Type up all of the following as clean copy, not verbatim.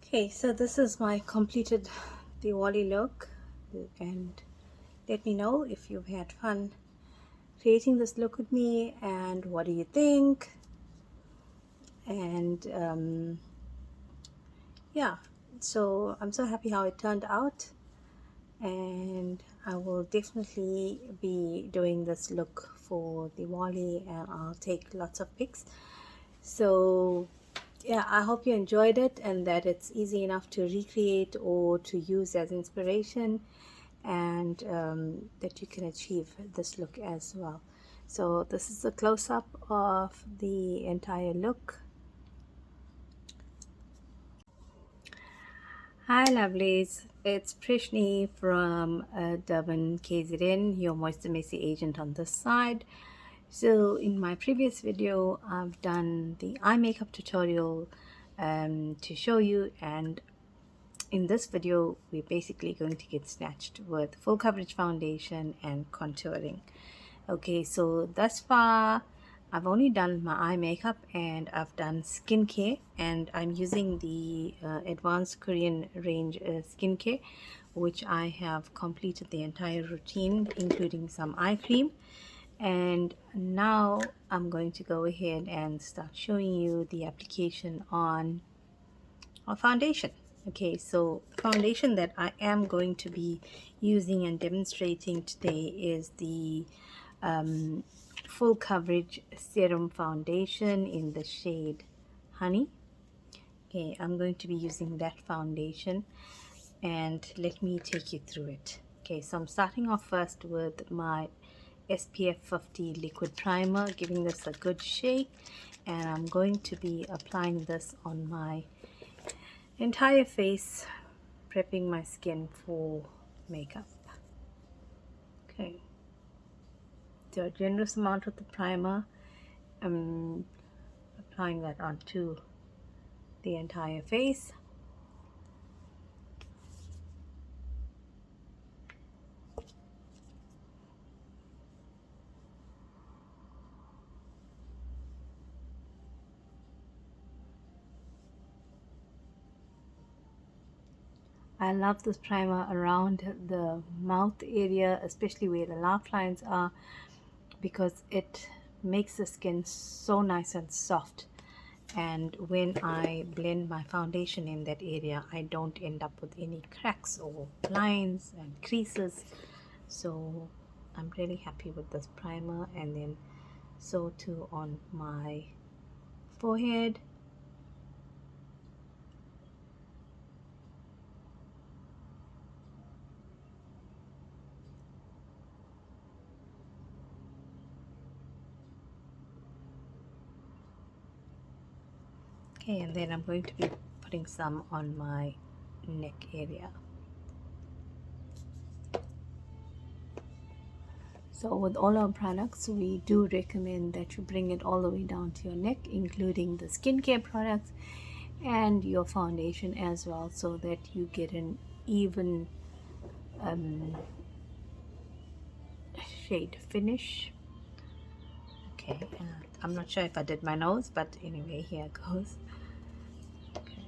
Okay, so this is my completed Diwali look, and let me know if you've had fun creating this look with me and what do you think. And yeah, so I'm so happy how it turned out, and I will definitely be doing this look for Diwali, and I'll take lots of pics. So yeah, I hope you enjoyed it and that it's easy enough to recreate or to use as inspiration, and that you can achieve this look as well. So this is a close-up of the entire look. Hi lovelies, it's Preshni from Durban, KZN, your Moisture Meisie agent on this side. So in my previous video I've done the eye makeup tutorial to show you, and in this video we're basically going to get snatched with full coverage foundation and contouring. Okay, so thus far I've only done my eye makeup and I've done skincare, and I'm using the advanced Korean range skincare, which I have completed the entire routine including some eye cream. And now I'm going to go ahead and start showing you the application on our foundation. Okay, so the foundation that I am going to be using and demonstrating today is the full coverage serum foundation in the shade Honey. Okay, I'm going to be using that foundation, and let me take you through it. Okay, so I'm starting off first with my SPF 50 liquid primer, giving this a good shake, and I'm going to be applying this on my entire face, prepping my skin for makeup. Okay, so a generous amount of the primer, I'm applying that onto the entire face. I love this primer around the mouth area, especially where the laugh lines are, because it makes the skin so nice and soft. And when I blend my foundation in that area, I don't end up with any cracks or lines and creases. So I'm really happy with this primer, and then so too on my forehead. Okay, and then I'm going to be putting some on my neck area. So with all our products, we do recommend that you bring it all the way down to your neck, including the skincare products and your foundation as well, so that you get an even shade finish. Okay, I'm not sure if I did my nose, but anyway, here goes. Okay.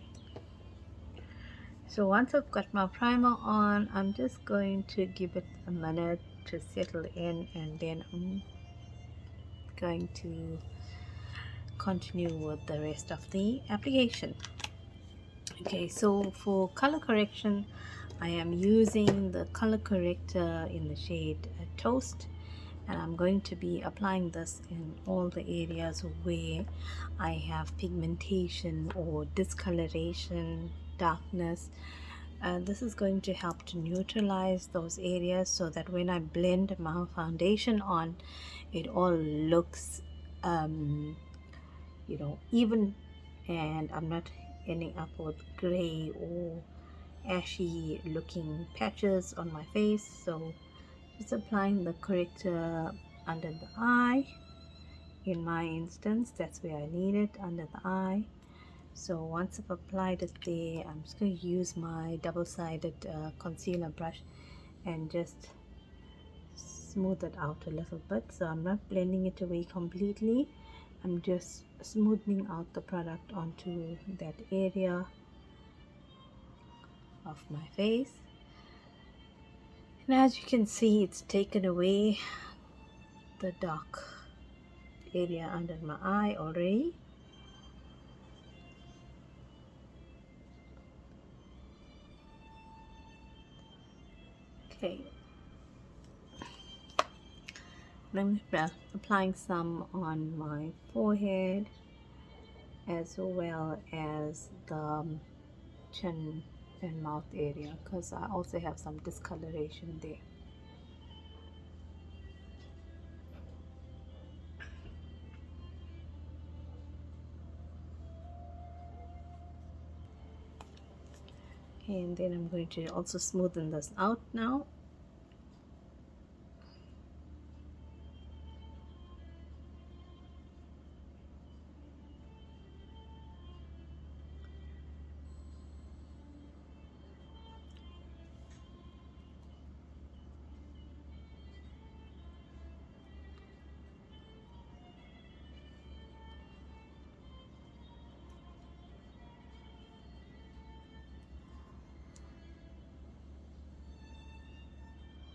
So once I've got my primer on, I'm just going to give it a minute to settle in, and then I'm going to continue with the rest of the application. Okay, so for color correction, I am using the color corrector in the shade Toast, and I'm going to be applying this in all the areas where I have pigmentation or discoloration, darkness. This is going to help to neutralize those areas, so that when I blend my foundation on, it all looks even, and I'm not ending up with gray or ashy looking patches on my face. So just applying the corrector under the eye. In my instance, that's where I need it, under the eye. So once I've applied it there, I'm just going to use my double-sided concealer brush and just smooth it out a little bit. So I'm not blending it away completely, I'm just smoothing out the product onto that area. of my face. And as you can see, it's taken away the dark area under my eye already. Okay, I'm applying some on my forehead as well as the chin and mouth area, because I also have some discoloration there. Okay, and then I'm going to also smoothen this out now.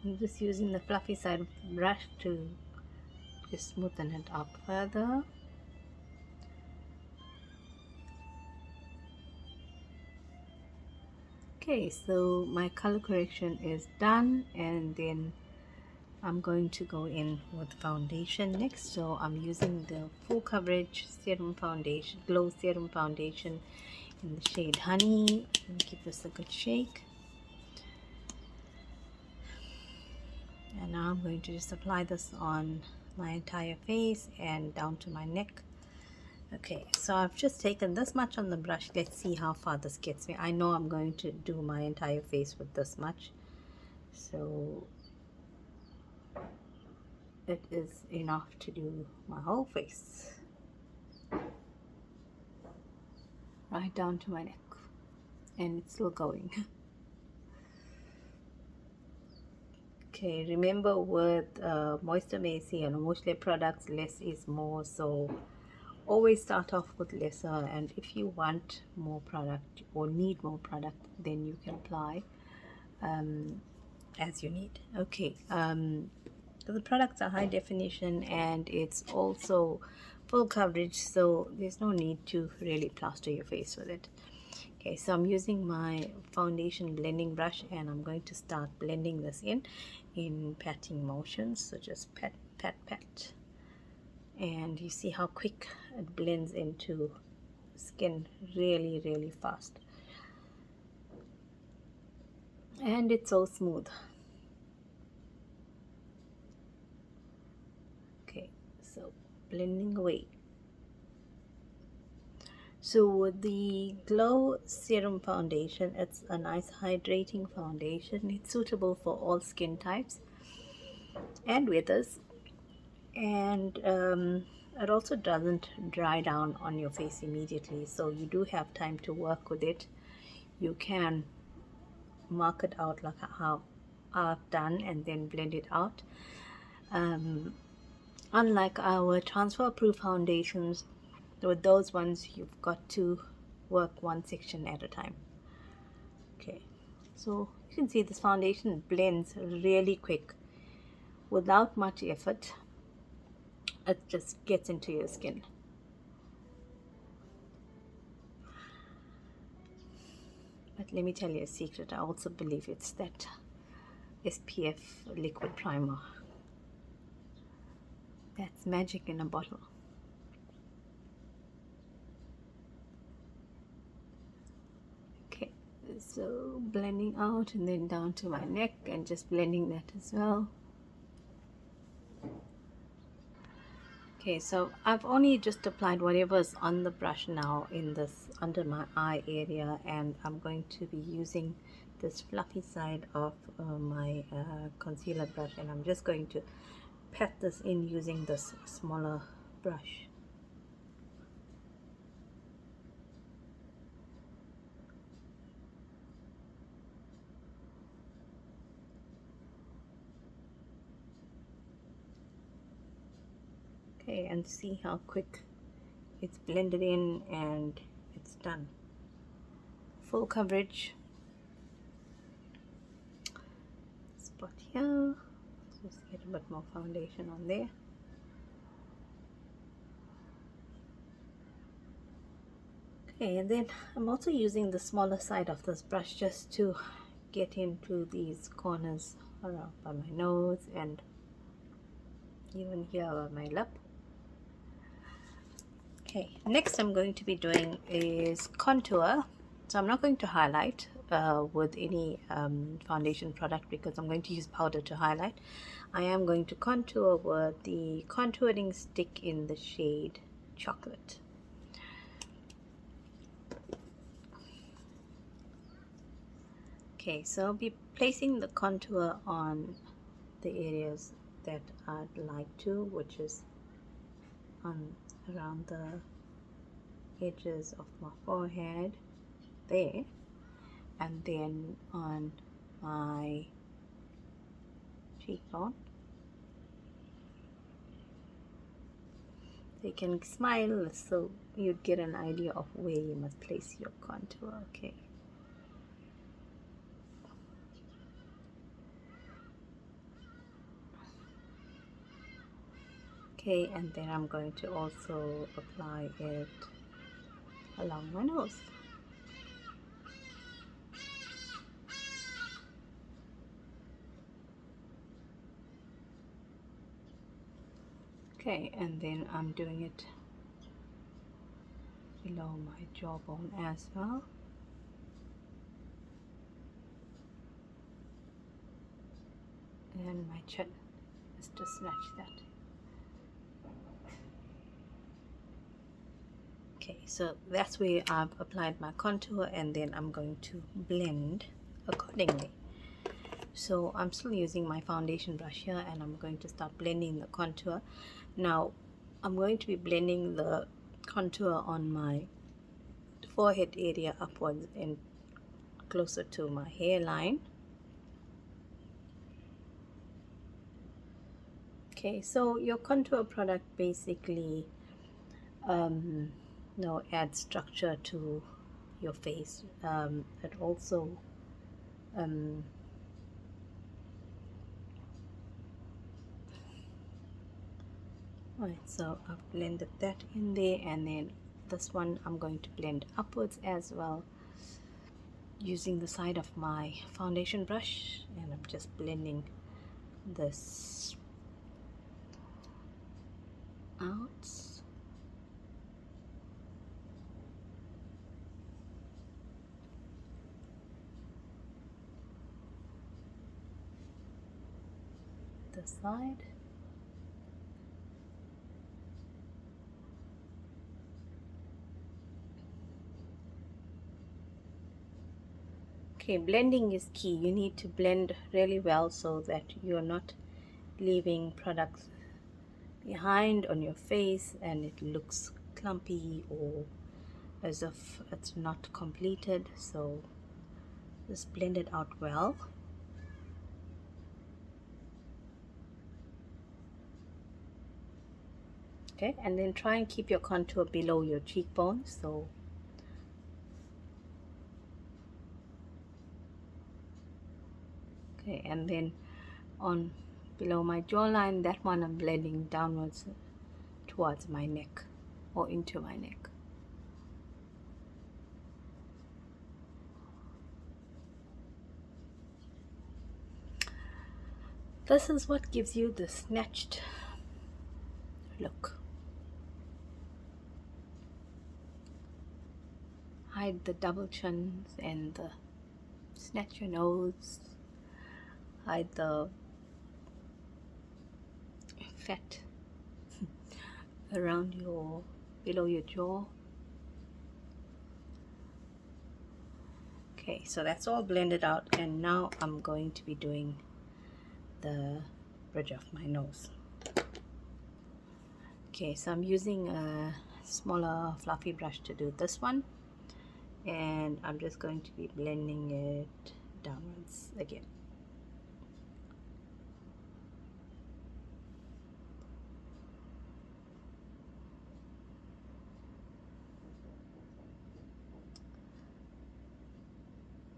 I'm just using the fluffy side of the brush to just smoothen it out further. Okay, so my color correction is done, and then I'm going to go in with foundation next. So I'm using the full coverage serum foundation, glow serum foundation in the shade Honey. And give this a good shake. And now I'm going to just apply this on my entire face and down to my neck. Okay, so I've just taken this much on the brush. Let's see how far this gets me. I know I'm going to do my entire face with this much, so it is enough to do my whole face right down to my neck, and it's still going. Okay, remember with Mooiste, Meisie and Mooiste products, less is more, so always start off with lesser, and if you want more product or need more product, then you can apply as you need. Okay, so the products are high definition and it's also full coverage, so there's no need to really plaster your face with it. Okay, so I'm using my foundation blending brush and I'm going to start blending this in patting motions. So just pat, pat, pat. And you see how quick it blends into skin, really, really fast. And it's so smooth. Okay, so blending away. So with the Glow Serum Foundation, it's a nice hydrating foundation. It's suitable for all skin types and weathers, and it also doesn't dry down on your face immediately, so you do have time to work with it. You can mark it out like how I've done and then blend it out. Unlike our transfer proof foundations, with those ones you've got to work one section at a time. Okay, so you can see this foundation blends really quick without much effort. It just gets into your skin. But let me tell you a secret, I also believe it's that SPF liquid primer. That's magic in a bottle. Okay, so blending out and then down to my neck and just blending that as well. Okay, so I've only just applied whatever's on the brush now in this under my eye area, and I'm going to be using this fluffy side of my concealer brush, and I'm just going to pat this in using this smaller brush. Okay, and see how quick it's blended in and it's done. Full coverage, spot here. Just get a bit more foundation on there. Okay, and then I'm also using the smaller side of this brush just to get into these corners around by my nose and even here on my lip. Okay, next I'm going to be doing is contour. So I'm not going to highlight with any foundation product because I'm going to use powder to highlight. I am going to contour with the contouring stick in the shade Chocolate. Okay, so I'll be placing the contour on the areas that I'd like to, which is on around the edges of my forehead there, and then on my cheekbone. So you can smile so you'd get an idea of where you must place your contour. Okay. Okay, and then I'm going to also apply it along my nose. Okay, and then I'm doing it below my jawbone as well. And my chin, just to snatch that. Okay, so that's where I've applied my contour, and then I'm going to blend accordingly. So I'm still using my foundation brush here, and I'm going to start blending the contour. Now I'm going to be blending the contour on my forehead area upwards and closer to my hairline. Okay, so your contour product basically adds structure to your face. It also right, so I've blended that in there, and then this one I'm going to blend upwards as well using the side of my foundation brush, and I'm just blending this out. The side. Okay, blending is key. You need to blend really well so that you're not leaving products behind on your face and it looks clumpy or as if it's not completed. So just blend it out well. Okay, and then try and keep your contour below your cheekbones. So okay, and then on below my jawline, that one I'm blending downwards towards my neck or into my neck. This is what gives you the snatched look. Hide the double chins and the snatch your nose. Hide the fat around your below your jaw. Okay, so that's all blended out, and now I'm going to be doing the bridge of my nose. Okay, so I'm using a smaller fluffy brush to do this one, and I'm just going to be blending it downwards again.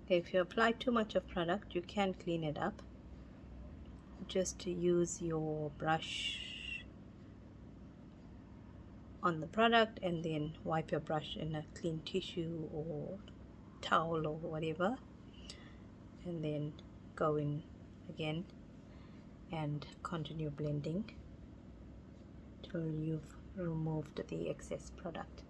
Okay, if you apply too much of product, you can clean it up, just to use your brush on the product and then wipe your brush in a clean tissue or towel or whatever, and then go in again and continue blending till you've removed the excess product.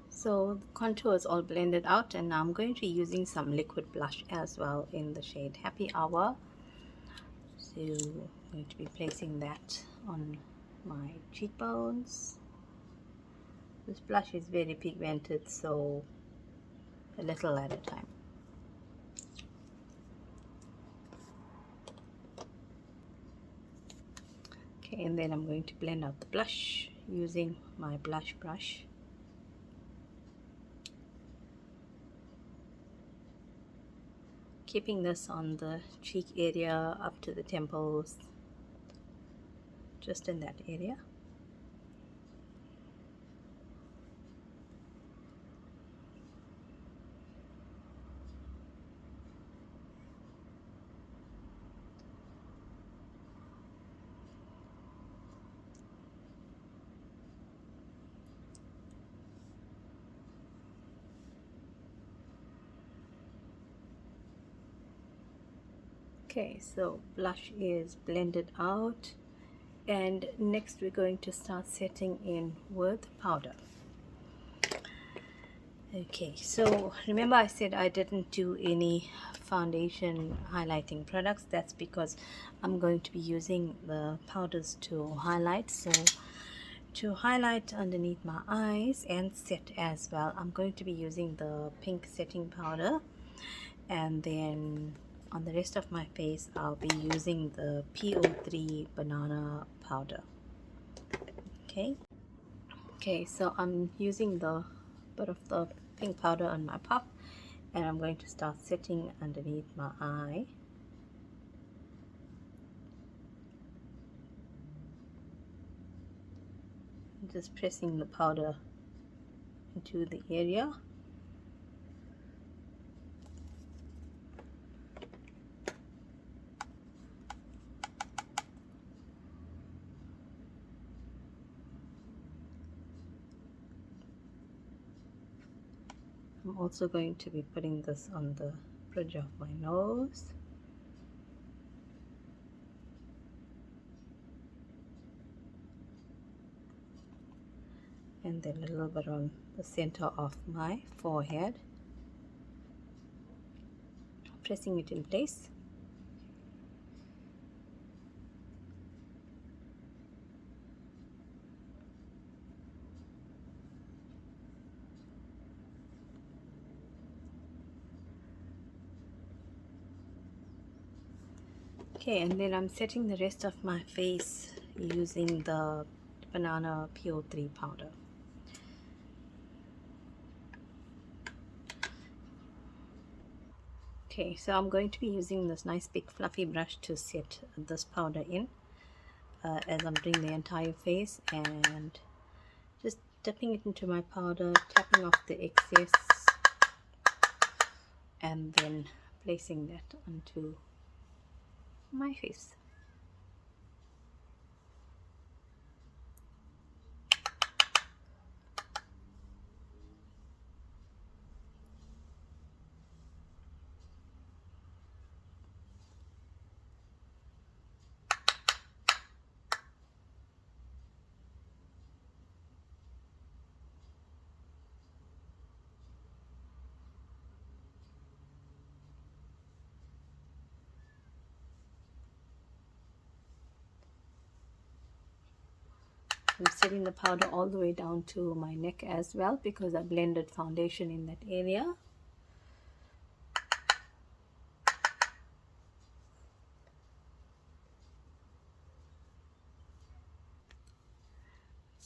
So the contour is all blended out, and now I'm going to be using some liquid blush as well in the shade Happy Hour. So I'm going to be placing that on my cheekbones. This blush is very pigmented, so a little at a time. Okay, and then I'm going to blend out the blush using my blush brush. Keeping this on the cheek area up to the temples, just in that area. Okay, so blush is blended out, and next we're going to start setting in with powder. Okay, so remember I said I didn't do any foundation highlighting products. That's because I'm going to be using the powders to highlight. So to highlight underneath my eyes and set as well, I'm going to be using the pink setting powder, and then on the rest of my face I'll be using the PO3 banana powder. Okay, so I'm using the bit of the pink powder on my puff, and I'm going to start setting underneath my eye. Just pressing the powder into the area. I'm also going to be putting this on the bridge of my nose. And then a little bit on the center of my forehead. Pressing it in place. Okay, and then I'm setting the rest of my face using the banana PO3 powder. Okay, so I'm going to be using this nice big fluffy brush to set this powder in as I'm doing the entire face, and just dipping it into my powder, tapping off the excess, and then placing that onto my face. I'm setting the powder all the way down to my neck as well, because I blended foundation in that area.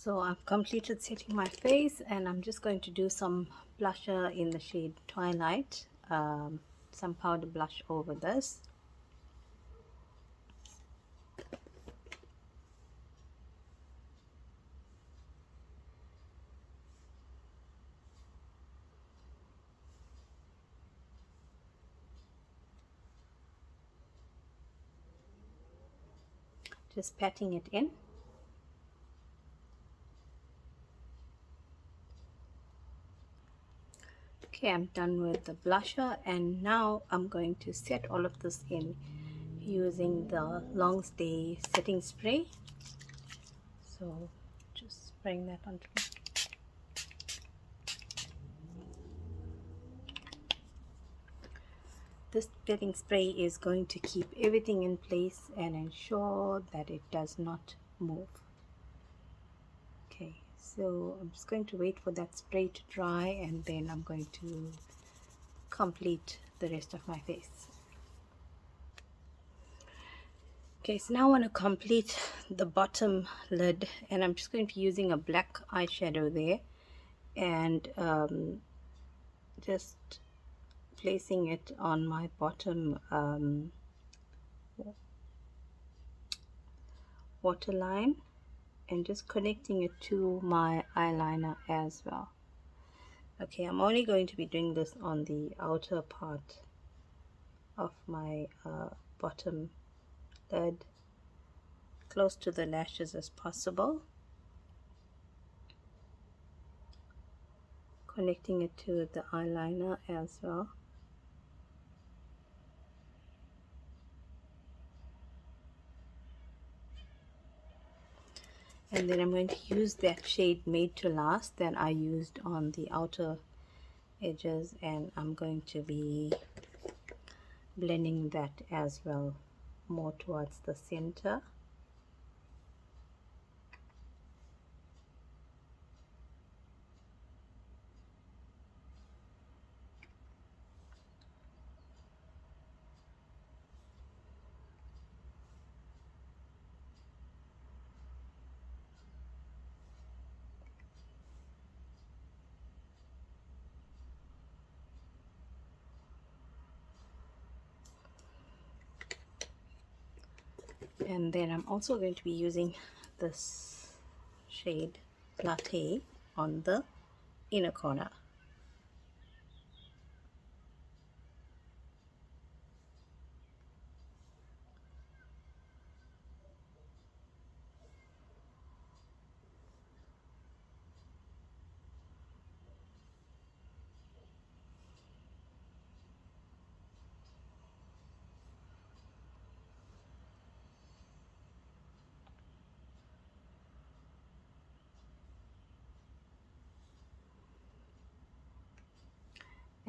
So I've completed setting my face, and I'm just going to do some blusher in the shade Twilight, some powder blush over this. Just patting it in. Okay, I'm done with the blusher, and now I'm going to set all of this in using the Long Stay setting spray. So just spraying that onto me. This setting spray is going to keep everything in place and ensure that it does not move. Okay, so I'm just going to wait for that spray to dry, and then I'm going to complete the rest of my face. Okay, so now I want to complete the bottom lid, and I'm just going to be using a black eyeshadow there, and just placing it on my bottom waterline, and just connecting it to my eyeliner as well. Okay, I'm only going to be doing this on the outer part of my bottom lid, close to the lashes as possible, connecting it to the eyeliner as well. And then I'm going to use that shade Made to Last that I used on the outer edges, and I'm going to be blending that as well more towards the center. And then I'm also going to be using this shade Latte on the inner corner.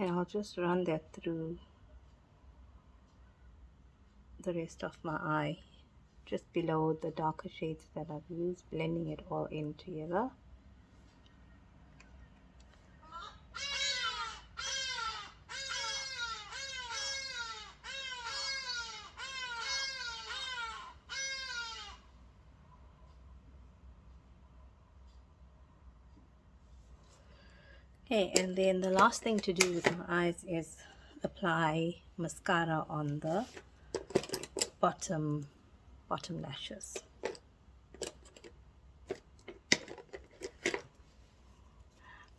And I'll just run that through the rest of my eye, just below the darker shades that I've used, blending it all in together. Okay, and then the last thing to do with my eyes is apply mascara on the bottom lashes.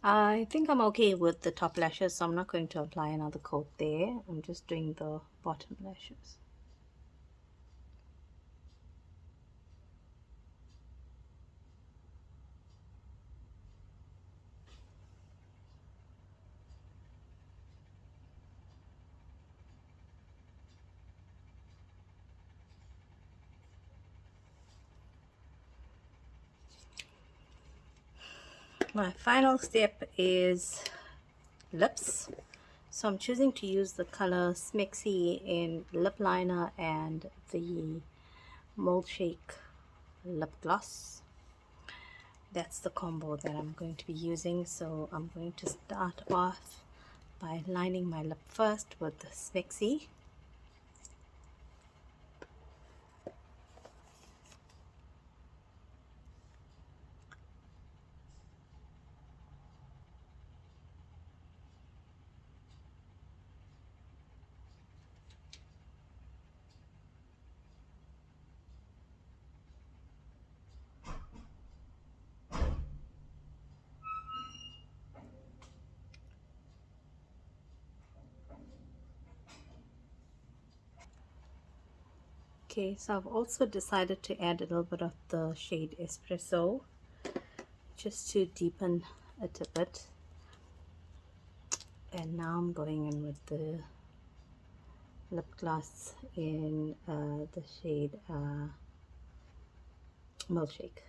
I think I'm okay with the top lashes, so I'm not going to apply another coat there. I'm just doing the bottom lashes. My final step is lips. So I'm choosing to use the color Smexy in lip liner and the Mold Shake lip gloss. That's the combo that I'm going to be using. So I'm going to start off by lining my lip first with the Smexy. Okay, so I've also decided to add a little bit of the shade Espresso just to deepen it a bit. And now I'm going in with the lip gloss in the shade Milkshake.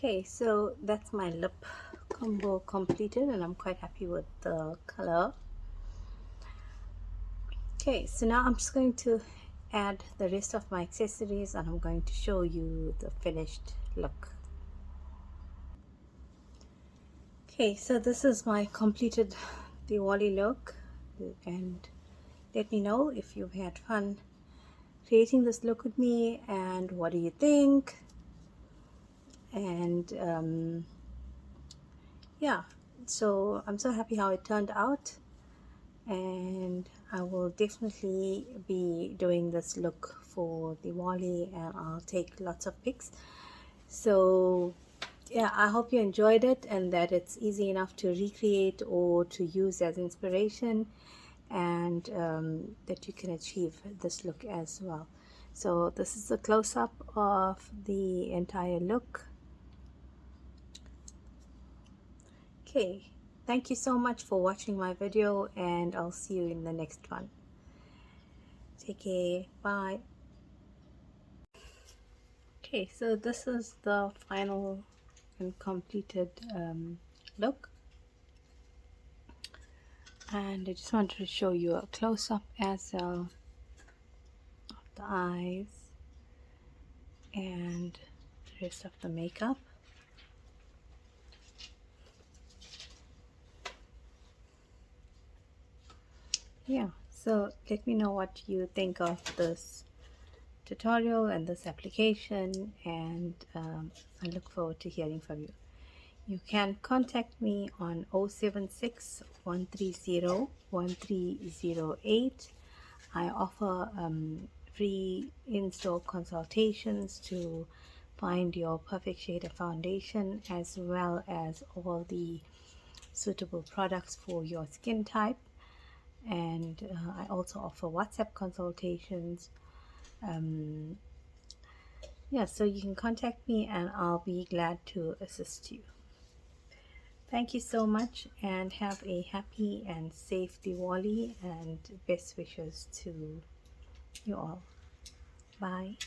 Okay, so that's my lip combo completed, and I'm quite happy with the color. Okay, so now I'm just going to add the rest of my accessories, and I'm going to show you the finished look. Okay, so this is my completed Diwali look, and let me know if you've had fun creating this look with me, and what do you think. And yeah, so I'm so happy how it turned out, and I will definitely be doing this look for Diwali, and I'll take lots of pics. So yeah, I hope you enjoyed it and that it's easy enough to recreate or to use as inspiration, and that you can achieve this look as well. So this is a close-up of the entire look. Okay, thank you so much for watching my video, and I'll see you in the next one. Take care. Bye. Okay, so this is the final and completed look, and I just wanted to show you a close-up as well of the eyes and the rest of the makeup. Yeah, so let me know what you think of this tutorial and this application, and I look forward to hearing from you. You can contact me on 076 130 1308. I offer free in-store consultations to find your perfect shade of foundation, as well as all the suitable products for your skin type. And I also offer WhatsApp consultations. Yeah, so you can contact me and I'll be glad to assist you. Thank you so much, and have a happy and safe Diwali, and best wishes to you all. Bye.